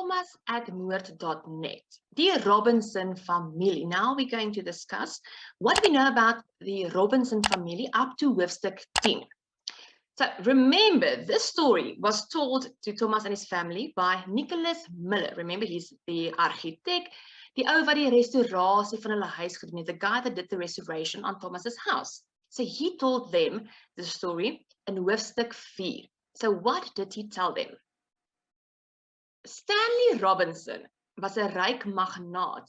thomas@moord.net. The Robinson family. Now we're going to discuss what we know about the Robinson family up to Hoofstuk 10. So remember, this story was told to Thomas and his family by Nicholas Miller. Remember, he's the architect, die ou wat die restaurasie van hulle huis gedoen het, the guy that did the restoration on Thomas's house. So he told them the story in Hoofstuk 4. So what did he tell them? Stanley Robinson was a ryk magnaat.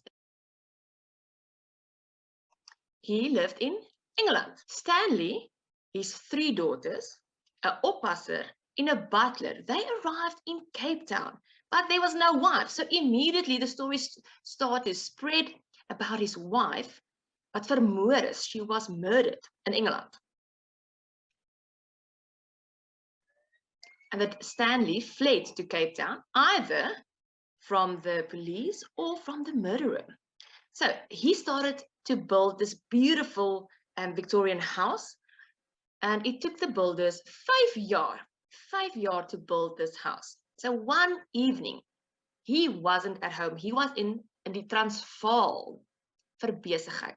He lived in England. Stanley, his 3 daughters, an oppasser and a butler, they arrived in Cape Town, but there was no wife. So immediately the story started to spread about his wife, but vermoor is, she was murdered in England. And that Stanley fled to Cape Town, either from the police or from the murderer. So he started to build this beautiful Victorian house, and it took the builders 5 years to build this house. So one evening, he wasn't at home. He was in die Transvaal vir besigheid.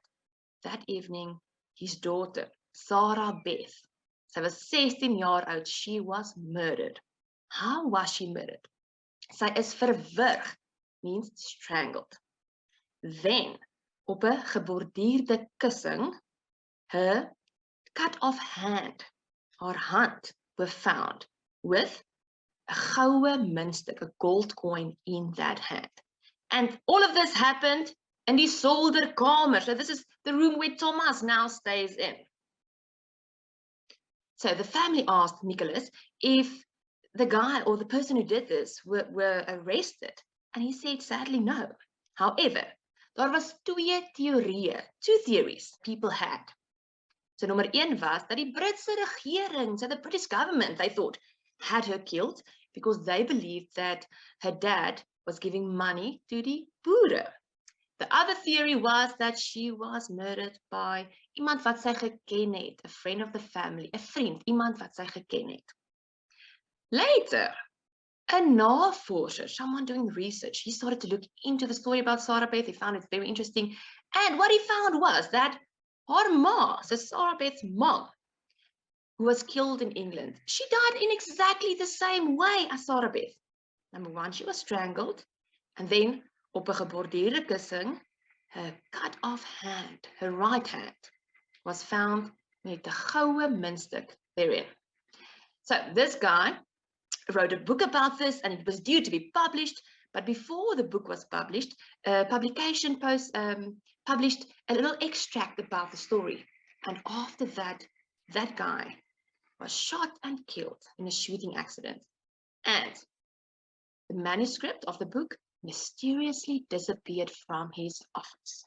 That evening, his daughter, Sarah Beth, she was 16 years old, she was murdered. How was she murdered? Sy is verwrig, means strangled. Then, op 'n geborduurde kussing, her cut-off hand, haar hand, was found with a goue muntstuk, a gold coin in that hand. And all of this happened in die zolderkamer. So this is the room where Thomas now stays in. So the family asked Nicholas if the guy or the person who did this were arrested. And he said, sadly, no. However, daar was 2 theories people had. So number 1 was that die Britse regering, so the British government, they thought, had her killed because they believed that her dad was giving money to die boere. The other theory was that she was murdered by iemand wat sy geken het, a friend of the family, a friend, iemand wat sy geken het. Later, a navorser, someone doing research, he started to look into the story about Sarah Beth. He found it very interesting. And what he found was that her ma, so Sarah Beth's mom, who was killed in England, she died in exactly the same way as Sarah Beth. Number 1, she was strangled, and then op 'n geborduurde kussing, her cut-off hand, her right hand, was found met 'n goue muntstuk therein. So this guy wrote a book about this, and it was due to be published, but before the book was published, a publication published a little extract about the story. And after that, that guy was shot and killed in a shooting accident. And the manuscript of the book mysteriously disappeared from his office.